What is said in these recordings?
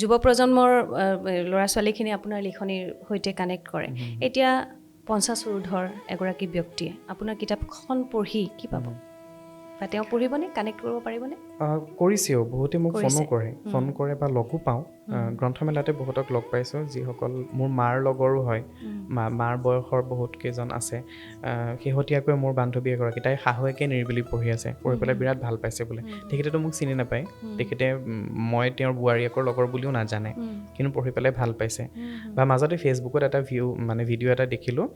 যুৱ প্ৰজন্মৰ ল'ৰা ছোৱালীখিনি আপোনাৰ লিখনিৰ সৈতে কানেক্ট কৰে এতিয়া 50 ঊৰ্ধৰ এগৰাকী ব্যক্তিয়ে আপোনাৰ কিতাপখন পঢ়ি কি পাব বা তেওঁ পঢ়িবনে কানেক্ট কৰিব পাৰিবনে কৰিছেও বহুতে মোক ফোন কৰে বা লগো পাওঁ গ্ৰন্থমেলাতে বহুতক লগ পাইছোঁ যিসকল মোৰ মাৰ লগৰো হয় মাৰ বয়সৰ বহুত কেইজন আছে শেহতীয়াকৈ মোৰ বান্ধৱী এগৰাকী তাই শাহুৱেকে নিৰিবিলি পঢ়ি আছে পঢ়ি পেলাই বিৰাট ভাল পাইছে বোলে তেখেতেতো মোক চিনি নাপায় তেখেতে মই তেওঁৰ বোৱাৰীয়েকৰ লগৰ বুলিও নাজানে কিন্তু পঢ়ি পেলাই ভাল পাইছে বা মাজতে ফেচবুকত এটা ভিডিঅ' এটা দেখিলোঁ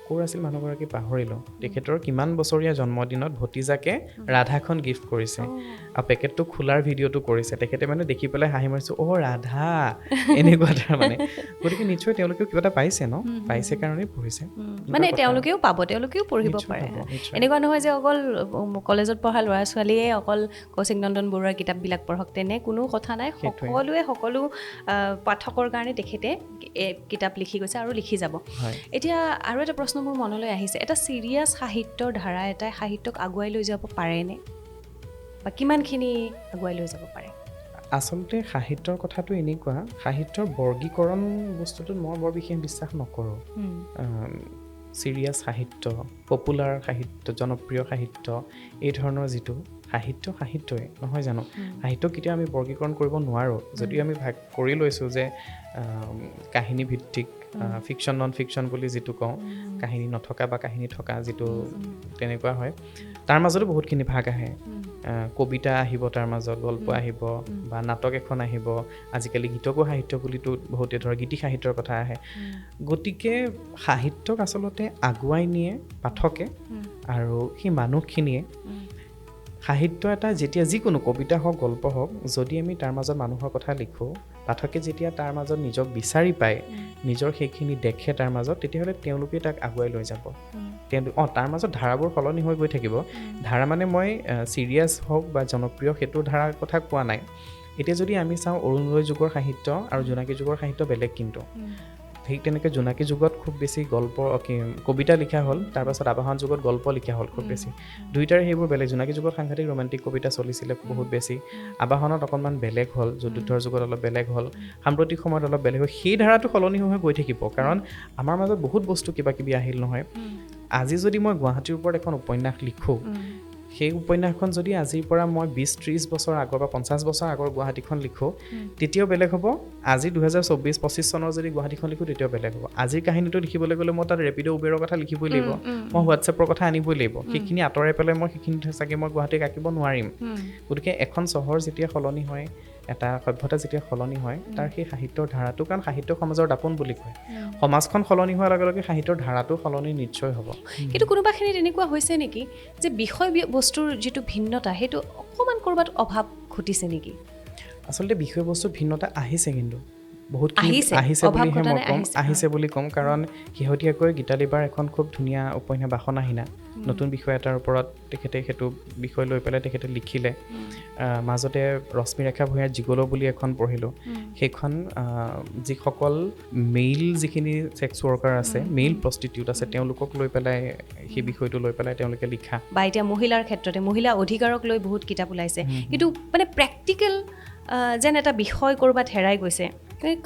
ক'ৰ আছিল মানুহগৰাকী পাহৰিলোঁ তেখেতৰ কিমান বছৰীয়া জন্মদিনত ভতিজাকে ৰাধাখন গিফ্ট কৰিছে আৰু পেকেটটো খোলাৰ ভিডিঅ'টো কৰিছে তেখেতে মানে দেখি পেলাই হাঁহি মাৰিছোঁ ৰাধা এনেকুৱা তাৰ মানে গতিকে নিশ্চয় তেওঁলোকেও কিবা এটা পাইছে ন পাইছে কাৰণেই পঢ়িছে মানে তেওঁলোকেও পাব তেওঁলোকেও পঢ়িব পাৰে এনেকুৱা নহয় যে অকল কলেজত পঢ়া ল'ৰা ছোৱালীয়ে অকল কৌশিক নন্দন বৰুৱাৰ কিতাপবিলাক পঢ়ক তেনে কোনো কথা নাই সকলোৱে সকলো পাঠকৰ কাৰণে তেখেতে কিতাপ লিখি গৈছে আৰু লিখি যাব এতিয়া আৰু এটা প্ৰশ্ন মোৰ মনলৈ আহিছে এটা চিৰিয়াছ সাহিত্যৰ ধাৰা এটাই সাহিত্যক আগুৱাই লৈ যাব পাৰেনে বা কিমানখিনি আগুৱাই লৈ যাব পাৰে আচলতে সাহিত্যৰ কথাটো এনেকুৱা সাহিত্যৰ বৰ্গীকৰণ বস্তুটোত মই বৰ বিশেষ বিশ্বাস নকৰোঁ চিৰিয়াছ সাহিত্য পপুলাৰ সাহিত্য জনপ্ৰিয় সাহিত্য এই ধৰণৰ যিটো সাহিত্যই নহয় জানো সাহিত্যক কেতিয়াও আমি বৰ্গীকৰণ কৰিব নোৱাৰোঁ যদিও আমি ভাগ কৰি লৈছোঁ যে কাহিনী ভিত্তিক ফিকশ্যন নন ফিকশ্যন বুলি যিটো কওঁ কাহিনী নথকা বা কাহিনী থকা যিটো তেনেকুৱা হয় তাৰ মাজতো বহুতখিনি ভাগ আহে কবিতা আহিব তাৰ মাজত গল্প আহিব বা নাটক এখন আহিব আজিকালি গীতকো সাহিত্য বুলিতো বহুতে ধৰ গীতি সাহিত্যৰ কথা আহে গতিকে সাহিত্যক আচলতে আগুৱাই নিয়ে পাঠকে আৰু সেই মানুহখিনিয়ে সাহিত্য এটা যেতিয়া যিকোনো কবিতা হওক গল্প হওক যদি আমি তাৰ মাজত মানুহৰ কথা লিখোঁ পাঠকে যেতিয়া তাৰ মাজত নিজক বিচাৰি পায় নিজৰ সেইখিনি দেখে তাৰ মাজত তেতিয়াহ'লে তেওঁলোকে তাক আগুৱাই লৈ যাব তাৰ মাজত ধাৰাবোৰ সলনি হৈ গৈ থাকিব ধাৰা মানে মই চিৰিয়াছ হওক বা জনপ্ৰিয় সেইটো ধাৰাৰ কথা কোৱা নাই এতিয়া যদি আমি চাওঁ অৰুণোদয় যুগৰ সাহিত্য আৰু জোনাকী যুগৰ সাহিত্য বেলেগ কিন্তু ঠিক তেনেকৈ জোনাকী যুগত খুব বেছি গল্প কবিতা লিখা হ'ল তাৰপাছত আবাহন যুগত গল্প লিখা হ'ল খুব বেছি দুইটাৰে সেইবোৰ বেলেগ জোনাকী যুগত সাংঘাতিক ৰোমান্টিক কবিতা চলিছিলে বহুত বেছি আবাহনত অকণমান বেলেগ হ'ল যুদ্ধৰ যুগত অলপ বেলেগ হ'ল সাম্প্ৰতিক সময়ত অলপ বেলেগ হ'ল সেই ধাৰাটো সলনি হৈ গৈ থাকিব কাৰণ আমাৰ মাজত বহুত বস্তু কিবা কিবি আহিল নহয় আজি যদি মই গুৱাহাটীৰ ওপৰত এখন উপন্যাস লিখোঁ সেই উপন্যাসখন যদি আজিৰ পৰা মই 20-30 বছৰ আগৰ বা 50 বছৰ আগৰ গুৱাহাটীখন লিখোঁ তেতিয়াও বেলেগ হ'ব আজি 2024-25 চনৰ যদি গুৱাহাটীখন লিখোঁ তেতিয়াও বেলেগ হ'ব আজিৰ কাহিনীটো লিখিবলৈ গ'লে মই তাত ৰেপিড' উবেৰৰ কথা লিখিবই লাগিব মই হোৱাটছএপৰ কথা আনিবই লাগিব সেইখিনি আঁতৰাই পেলাই মই সেইখিনি চাগে মই গুৱাহাটীক আঁকিব নোৱাৰিম গতিকে এখন চহৰ যেতিয়া সলনি হয় এটা সভ্যতা যেতিয়া সলনি হয় তাৰ সেই সাহিত্যৰ ধাৰাটো কাৰণ সাহিত্য সমাজৰ দাপোন বুলি কয় সমাজখন সলনি হোৱাৰ লগে লগে সাহিত্যৰ ধাৰাটো সলনি নিশ্চয় হ'ব কিন্তু কোনোবাখিনিত এনেকুৱা হৈছে নেকি যে বিষয় বস্তুৰ যিটো ভিন্নতা সেইটো অকণমান ক'ৰবাত অভাৱ ঘটিছে নেকি আচলতে বিষয়বস্তুৰ ভিন্নতা আহিছে কিন্তু বহুত আহিছে বুলি ক'ম কাৰণ শেহতীয়াকৈ গীতালি বাৰ এখন খুব ধুনীয়া উপন্যাস বাসনাহীনা নতুন বিষয় এটাৰ ওপৰত তেখেতে সেইটো বিষয় লৈ পেলাই তেখেতে লিখিলে মাজতে ৰশ্মিৰেখা ভূঞাৰ জিগলো বুলি এখন পঢ়িলোঁ সেইখন যিসকল মেইল যিখিনি ছেক্স ৱৰ্কাৰ আছে মেইল প্ৰষ্টিটিউট আছে তেওঁলোকক লৈ পেলাই সেই বিষয়টো লৈ পেলাই তেওঁলোকে লিখা বা এতিয়া মহিলাৰ ক্ষেত্ৰতে মহিলা অধিকাৰক লৈ বহুত কিতাপ ওলাইছে কিন্তু মানে প্ৰেক্টিকেল যেন এটা বিষয় ক'ৰবাত হেৰাই গৈছে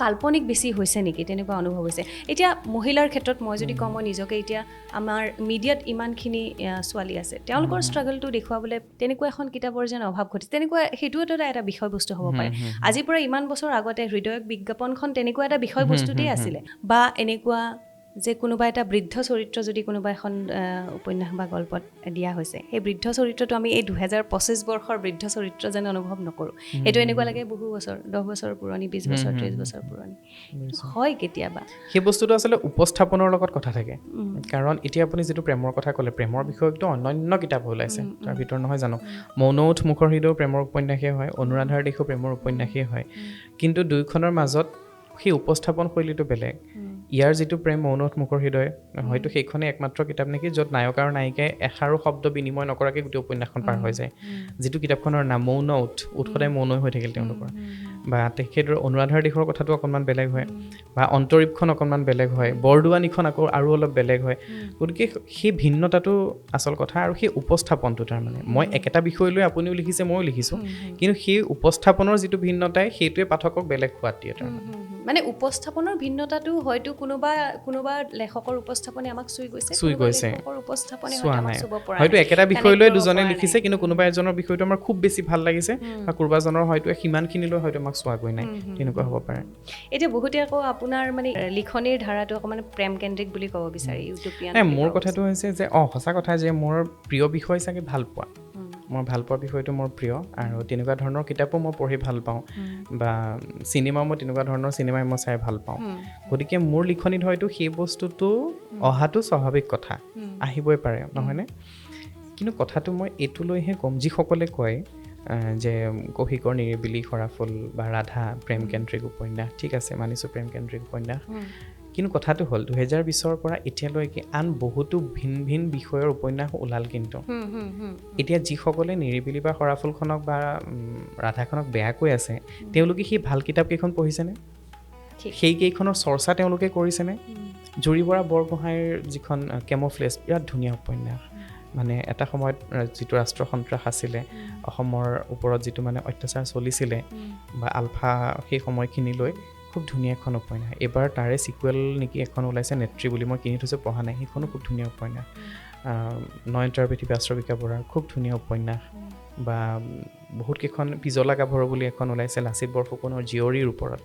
কাল্পনিক বেছি হৈছে নেকি তেনেকুৱা অনুভৱ হৈছে এতিয়া মহিলাৰ ক্ষেত্ৰত মই যদি কওঁ মই নিজকে এতিয়া আমাৰ মিডিয়াত ইমানখিনি ছোৱালী আছে তেওঁলোকৰ ষ্ট্ৰাগলটো দেখুৱাবলৈ তেনেকুৱা এখন কিতাপৰ যেন অভাৱ ঘটিছে তেনেকুৱা সেইটোও এটা বিষয়বস্তু হ'ব পাৰে আজিৰ পৰা ইমান বছৰ আগতে হৃদয়ক বিজ্ঞাপনখন তেনেকুৱা এটা বিষয়বস্তুতেই আছিলে বা এনেকুৱা যে কোনোবা এটা বৃদ্ধ চৰিত্ৰ যদি কোনোবা এখন উপন্যাস বা গল্পত দিয়া হৈছে সেই বৃদ্ধ চৰিত্ৰটো আমি এই 2025 বৰ্ষৰ বৃদ্ধ চৰিত্ৰ যেন অনুভৱ নকৰোঁ সেইটো এনেকুৱা লাগে বহু বছৰ 10 বছৰ পুৰণি 20 বছৰ 30 বছৰ পুৰণি হয় কেতিয়াবা সেই বস্তুটো আচলতে উপস্থাপনৰ লগত কথা থাকে কাৰণ এতিয়া আপুনি যিটো প্ৰেমৰ কথা ক'লে প্ৰেমৰ বিষয়টো অন্যান্য কিতাপ ওলাইছে তাৰ ভিতৰত নহয় জানো মৌনৌঠ মুখৰ হৃদয় প্ৰেমৰ উপন্যাসেই হয় অনুৰাধাৰ দিশো প্ৰেমৰ উপন্যাসেই হয় কিন্তু দুয়োখনৰ মাজত সেই উপস্থাপন শৈলীটো বেলেগ ইয়াৰ যিটো প্ৰেম মৌনত মুখৰ হৃদয় হয়তো সেইখনে একমাত্ৰ কিতাপ নেকি য'ত নায়ক আৰু নায়িকাই এষাৰো শব্দ বিনিময় নকৰাকৈ গোটেই উপন্যাসখন পাৰ হৈ যায় যিটো কিতাপখনৰ নাম মৌন উঠ সদায় মৌন হৈ থাকিল তেওঁলোকৰ বা তেখেতৰ অনুৰাধাৰ দিশৰ কথাটো অকণমান বেলেগ হয় বা অন্তৰীপখন অকণমান বেলেগ হয় বৰদোৱানীখন আকৌ আৰু অলপ বেলেগ হয় গতিকে সেই ভিন্নতাটো আচল কথা আৰু সেই উপস্থাপনটো তাৰমানে মই একেটা বিষয় লৈ আপুনিও লিখিছে ময়ো লিখিছোঁ কিন্তু সেই উপস্থাপনৰ যিটো ভিন্নতাই সেইটোৱে পাঠকক বেলেগ সোৱাদ দিয়ে তাৰমানে মানে উপস্থাপনৰ ভিন্নতাটো হয়তো কোনোবা লেখকৰ উপস্থাপনে আমাক চুই গৈছে লেখকৰ উপস্থাপনে হয়তো আমাক চুব পৰা হয়তো একেটা বিষয় লৈ দুজনে লিখিছে কিন্তু কোনোবা এজনৰ বিষয়টো আমাৰ খুব বেছি ভাল লাগিছে বা কোনোবাজনৰ হয়তো সিমানখিনিলৈ হয়তো আমাক চোৱা গৈ নাই তেনেকুৱা হ'ব পাৰে এতিয়া বহুতে আকৌ আপোনাৰ মানে লিখনিৰ ধাৰাটো অকণমান প্ৰেম কেন্দ্ৰিক বুলি ক'ব বিচাৰি ইউটোপিয়ান মোৰ কথাটো হৈছে যে সঁচা কথা যে মোৰ প্ৰিয় বিষয় চাগে ভাল পোৱা মই ভাল পোৱা বিষয়টো মোৰ প্ৰিয় আৰু তেনেকুৱা ধৰণৰ কিতাপো মই পঢ়ি ভাল পাওঁ বা চিনেমাও মই তেনেকুৱা ধৰণৰ চিনেমাই মই চাই ভাল পাওঁ গতিকে মোৰ লিখনিত হয়তো সেই বস্তুটো অহাটো স্বাভাৱিক কথা আহিবই পাৰে নহয়নে কিন্তু কথাটো মই এইটো লৈহে ক'ম যিসকলে কয় যে কৌশিকৰ নিৰিবিলি সৰাফুল বা ৰাধা প্ৰেম কেন্দ্ৰিক উপন্যাস ঠিক আছে মানিছোঁ প্ৰেম কেন্দ্ৰিক উপন্যাস কিন্তু কথাটো হ'ল 2020ৰ পৰা এতিয়ালৈকে আন বহুতো ভিন ভিন বিষয়ৰ উপন্যাস ওলাল কিন্তু এতিয়া যিসকলে নিৰিবিলি বা সৰাফুলখনক বা ৰাধাখনক বেয়াকৈ আছে তেওঁলোকে সেই ভাল কিতাপকেইখন পঢ়িছেনে সেইকেইখনৰ চৰ্চা তেওঁলোকে কৰিছেনে জুৰি বৰা বৰগোহাঁইৰ যিখন কেমোফ্লেজ বিৰাট ধুনীয়া উপন্যাস মানে এটা সময়ত যিটো ৰাষ্ট্ৰ সন্ত্ৰাস আছিলে অসমৰ ওপৰত যিটো মানে অত্যাচাৰ চলিছিলে বা আলফা সেই সময়খিনিলৈ খুব ধুনীয়া এখন উপন্যাস এবাৰ তাৰে ছিকুৱেল নেকি এখন ওলাইছে নেত্ৰী বুলি মই কিনি থৈছোঁ পঢ়া নাই সেইখনো খুব ধুনীয়া উপন্যাস নয়নতাৰাৰ পৃথিৱী আশ্ৰবিকা বৰাৰ খুব ধুনীয়া উপন্যাস বা বহুতকেইখন পিজলা গাভৰু বুলি এখন ওলাইছে লাচিত বৰফুকনৰ জীয়ৰীৰ ওপৰত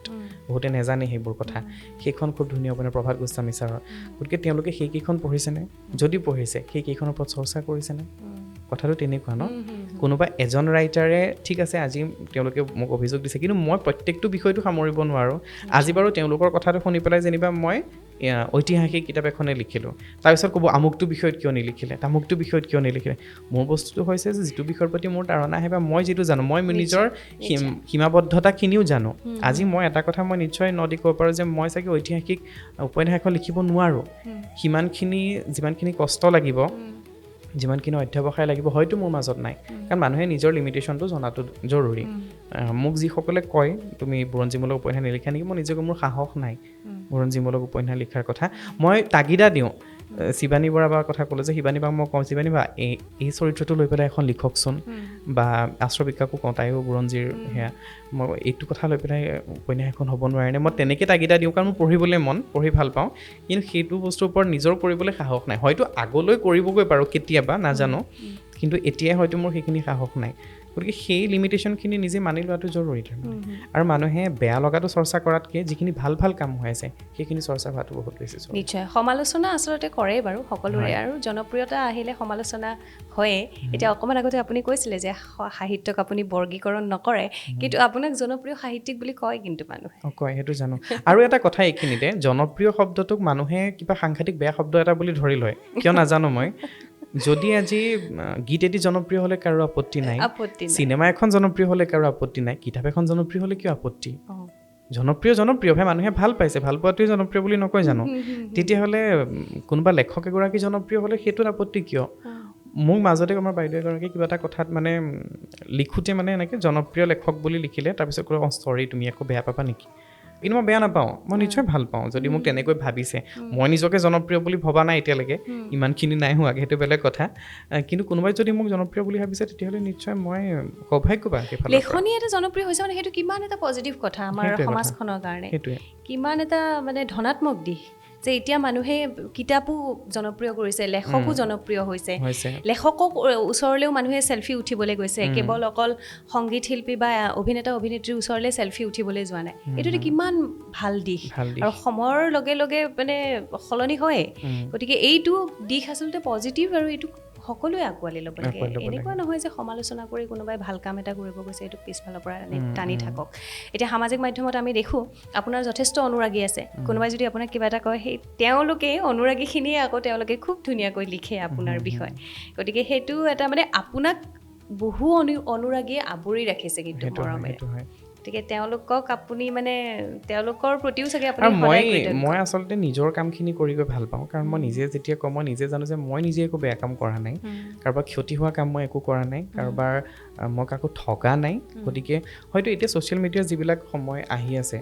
বহুতে নাজানে সেইবোৰ কথা সেইখন খুব ধুনীয়া উপন্যাস প্ৰভাত গোস্বামী ছাৰৰ গতিকে তেওঁলোকে সেইকেইখন পঢ়িছেনে যদি পঢ়িছে সেইকেইখনৰ ওপৰত চৰ্চা কৰিছেনে কথাটো তেনেকুৱা ন কোনোবা এজন ৰাইটাৰে ঠিক আছে আজি তেওঁলোকে মোক অভিযোগ দিছে কিন্তু মই প্ৰত্যেকটো বিষয়টো সামৰিব নোৱাৰোঁ আজি বাৰু তেওঁলোকৰ কথাটো শুনি পেলাই যেনিবা মই ঐতিহাসিক কিতাপ এখনে লিখিলোঁ তাৰপিছত ক'ব আমুকটো বিষয়ত কিয় নিলিখিলে তামুকটো বিষয়ত কিয় নিলিখিলে মোৰ বস্তুটো হৈছে যে যিটো বিষয়ৰ প্ৰতি মোৰ ধাৰণা আহে বা মই যিটো জানো মই নিজৰ সীমাবদ্ধতাখিনিও জানো আজি মই এটা কথা মই নিশ্চয় নদি ক'ব পাৰোঁ যে মই চাগে ঐতিহাসিক উপন্যাস এখন লিখিব নোৱাৰোঁ যিমানখিনি কষ্ট লাগিব যিমানখিনি অধ্যৱসায় লাগিব হয়তো মোৰ মাজত নাই কাৰণ মানুহে নিজৰ লিমিটেশ্যনটো জনাটো জৰুৰী মোক যিসকলে কয় তুমি বুৰঞ্জীমূলক উপন্যাস নিলিখা নেকি মই নিজকে মোৰ সাহস নাই বুৰঞ্জীমূলক উপন্যাস লিখাৰ কথা মই তাগিদা দিওঁ শিৱানী বৰাৰ কথা ক'লে যে শিৱানী বাক মই কওঁ শিৱানী বা এই চৰিত্ৰটো লৈ পেলাই এখন লিখকচোন বা আশ্ৰবিকাকো কওঁ তাইও বুৰঞ্জীৰ সেয়া মই এইটো কথা লৈ পেলাই উপন্যাস এখন হ'ব নোৱাৰেনে মই তেনেকৈ তাগিদা দিওঁ কাৰণ মোৰ পঢ়িবলৈ পঢ়ি ভাল পাওঁ কিন্তু সেইটো বস্তুৰ ওপৰত নিজৰ কৰিবলৈ সাহস নাই হয়তো আগলৈ কৰিবগৈ পাৰোঁ কেতিয়াবা নাজানো কিন্তু এতিয়াই হয়তো মোৰ সেইখিনি সাহস নাই গতিকে সেই লিমিটেশ্যনখিনি নিজে মানি লোৱাটো জৰুৰী আৰু মানুহে বেয়া লগাটো চৰ্চা কৰাতকৈ যিখিনি ভাল ভাল কাম হৈ আছে সেইখিনি চৰ্চা হোৱাটো বহুত বেছি নিশ্চয় সমালোচনা আচলতে কৰে বাৰু সকলোৰে আৰু জনপ্ৰিয়তা আহিলে সমালোচনা হয়ে এতিয়া অকণমান আগতে আপুনি কৈছিলে যে সাহিত্যক আপুনি বৰ্গীকৰণ নকৰে কিন্তু আপোনাক জনপ্ৰিয় সাহিত্যিক বুলি কয় কিন্তু মানুহে কয় সেইটো জানো আৰু এটা কথা এইখিনিতে জনপ্ৰিয় শব্দটোক মানুহে কিবা সাংঘাতিক বেয়া শব্দ এটা বুলি ধৰি লয় কিয় নাজানো মই যদি আজি গীত এটি জনপ্ৰিয় হ'লে কাৰো আপত্তি নাই চিনেমা এখন জনপ্ৰিয় হ'লে কাৰো আপত্তি নাই কিতাপ এখন জনপ্ৰিয় হ'লে কিয় আপত্তি জনপ্ৰিয় ভাই মানুহে ভাল পাইছে ভাল পোৱাটোৱে জনপ্ৰিয় বুলি নকয় জানো তেতিয়াহ'লে কোনোবা লেখক এগৰাকী জনপ্ৰিয় হ'লে সেইটোত আপত্তি কিয় মোক মাজতে আমাৰ বাইদেউ এগৰাকী কিবা এটা কথাত মানে লিখোঁতে মানে এনেকৈ জনপ্ৰিয় লেখক বুলি লিখিলে তাৰপিছত ক'লে চৰি তুমি আকৌ বেয়া পাবা নেকি কিন্তু মই বেয়া নাপাওঁ মই নিশ্চয় ভাল পাওঁ যদি মোক তেনেকৈ ভাবিছে মই নিজকে জনপ্ৰিয় বুলি ভবা নাই এতিয়ালৈকে ইমানখিনি নাই হোৱাকৈ সেইটো বেলেগ কথা কিন্তু কোনোবাই যদি মোক জনপ্ৰিয় বুলি ভাবিছে তেতিয়াহ'লে নিশ্চয় মই সৌভাগ্যৱান লেখনি এটা জনপ্ৰিয় হৈছে মানে সেইটো কিমান এটা পজিটিভ কথা আমাৰ সমাজখনৰ কাৰণে কিমান এটা মানে ধনাত্মক দিশ যে এতিয়া মানুহে কিতাপো জনপ্ৰিয় কৰিছে লেখকো জনপ্ৰিয় হৈছে লেখকক ওচৰলৈও মানুহে চেলফি উঠিবলৈ গৈছে কেৱল অকল সংগীত শিল্পী বা অভিনেতা অভিনেত্ৰীৰ ওচৰলৈ চেলফি উঠিবলৈ যোৱা নাই এইটো কিমান ভাল দিশ আৰু সময়ৰ লগে লগে মানে সলনি হয় গতিকে এইটো দিশ আচলতে পজিটিভ আৰু এইটো সকলোৱে আঁকোৱালি ল'ব লাগে এনেকুৱা নহয় যে সমালোচনা কৰি কোনোবাই ভাল কাম এটা কৰিব গৈছে এইটো পিছফালৰ পৰা টানি থাকক এতিয়া সামাজিক মাধ্যমত আমি দেখোঁ আপোনাৰ যথেষ্ট অনুৰাগী আছে কোনোবাই যদি আপোনাক কিবা এটা কয় সেই তেওঁলোকে অনুৰাগীখিনিয়ে আকৌ তেওঁলোকে খুব ধুনীয়াকৈ লিখে আপোনাৰ বিষয়ে গতিকে সেইটো এটা মানে আপোনাক বহু অনুৰাগীয়ে আৱৰি ৰাখিছে কিন্তু মৰমেৰে গতিকে তেওঁলোকক আপুনি মানে তেওঁলোকৰ প্ৰতিও চাগে আপুনি আৰু সদায় কৃতজ্ঞ। মই আচলতে নিজৰ কামখিনি কৰি গৈ ভাল পাওঁ কাৰণ মই নিজে যেতিয়া কওঁ মই নিজে জানো যে মই নিজে একো বেয়া কাম কৰা নাই, কাৰোবাৰ ক্ষতি হোৱা কাম মই একো কৰা নাই, কাৰোবাৰ মই কাকো ঠগা নাই। গতিকে হয়তো এতিয়া ছ'চিয়েল মিডিয়াৰ যিবিলাক সময় আহি আছে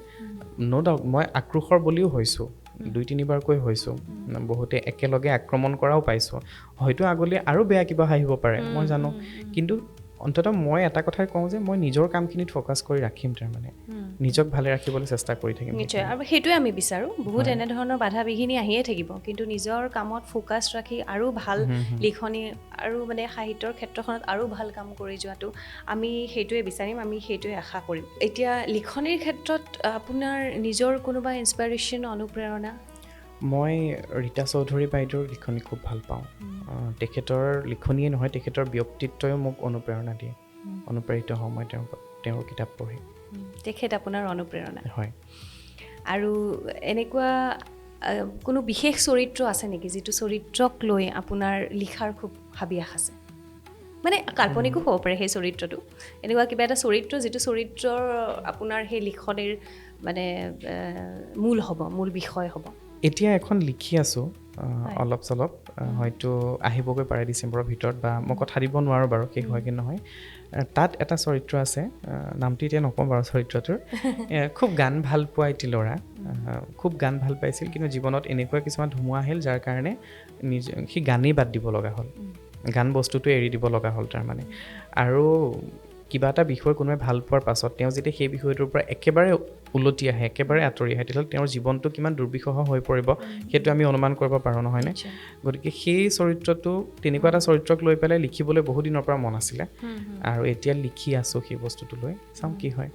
ন' ডাউট মই আক্ৰোশৰ বলিও হৈছোঁ, 2-3বাৰকৈ হৈছোঁ, বহুতে একেলগে আক্ৰমণ কৰাও পাইছোঁ, হয়তো আগলৈ আৰু বেয়া কিবা আহিব পাৰে মই জানো, কিন্তু অন্ততঃ মই এটা কথাই কওঁ যে মই নিজৰ কামখিনিত ফ'কাছ কৰি ৰাখিম, তাৰমানে নিজক ভালে ৰাখিবলৈ চেষ্টা কৰি থাকিম। নিশ্চয়, আৰু সেইটোৱে আমি বিচাৰোঁ। বহুত এনেধৰণৰ বাধা বিঘিনি আহিয়ে থাকিব, কিন্তু নিজৰ কামত ফ'কাছ ৰাখি আৰু ভাল লিখনি আৰু মানে সাহিত্যৰ ক্ষেত্ৰখনত আৰু ভাল কাম কৰি যোৱাটো আমি সেইটোৱে বিচাৰিম, আমি সেইটোৱে আশা কৰিম। এতিয়া লিখনিৰ ক্ষেত্ৰত আপোনাৰ নিজৰ কোনোবা ইনস্পিৰেশ্যন, অনুপ্ৰেৰণা? মই ৰীতা চৌধুৰী বাইদেউৰ লিখনি খুব ভাল পাওঁ। তেখেতৰ লিখনিয়ে নহয়, তেখেতৰ ব্যক্তিত্বইও মোক অনুপ্ৰেৰণা দিয়ে, অনুপ্ৰেৰিত হওঁ মই তেওঁৰ কিতাপ পঢ়ি। তেখেত আপোনাৰ অনুপ্ৰেৰণা? হয়। আৰু এনেকুৱা কোনো বিশেষ চৰিত্ৰ আছে নেকি যিটো চৰিত্ৰক লৈ আপোনাৰ লিখাৰ খুব হাবিয়াস আছে? মানে কাল্পনিকো হ'ব পাৰে সেই চৰিত্ৰটো, এনেকুৱা কিবা এটা চৰিত্ৰ যিটো চৰিত্ৰৰ আপোনাৰ সেই লিখনিৰ মানে মূল বিষয় হ'ব? এতিয়া এখন লিখি আছোঁ অলপ চলপ, হয়তো আহিবগৈ পাৰে ডিচেম্বৰৰ ভিতৰত, বা মই কথা দিব নোৱাৰোঁ বাৰু শেষ হয় কি নহয়। তাত এটা চৰিত্ৰ আছে, নামটো এতিয়া নকওঁ বাৰু চৰিত্ৰটোৰ। খুব গান ভাল পোৱা এটি ল'ৰা, খুব গান ভাল পাইছিল, কিন্তু জীৱনত এনেকুৱা কিছুমান ধুমুহা আহিল যাৰ কাৰণে সি গানেই বাদ দিব লগা হ'ল, গান বস্তুটো এৰি দিব লগা হ'ল তাৰমানে। আৰু কিবা এটা বিষয় কোনোবাই ভাল পোৱাৰ পাছত তেওঁ যেতিয়া সেই বিষয়টোৰ পৰা একেবাৰে উলটি আহে, একেবাৰে আঁতৰি আহে, তেতিয়াহ'লে তেওঁৰ জীৱনটো কিমান দুৰ্বিষহ হৈ পৰিব সেইটো আমি অনুমান কৰিব পাৰোঁ, নহয়নে? গতিকে সেই চৰিত্ৰটো, তেনেকুৱা এটা চৰিত্ৰক লৈ পেলাই লিখিবলৈ বহু দিনৰ পৰা মন আছিলে, আৰু এতিয়া লিখি আছোঁ সেই বস্তুটো লৈ, চাওঁ কি হয়।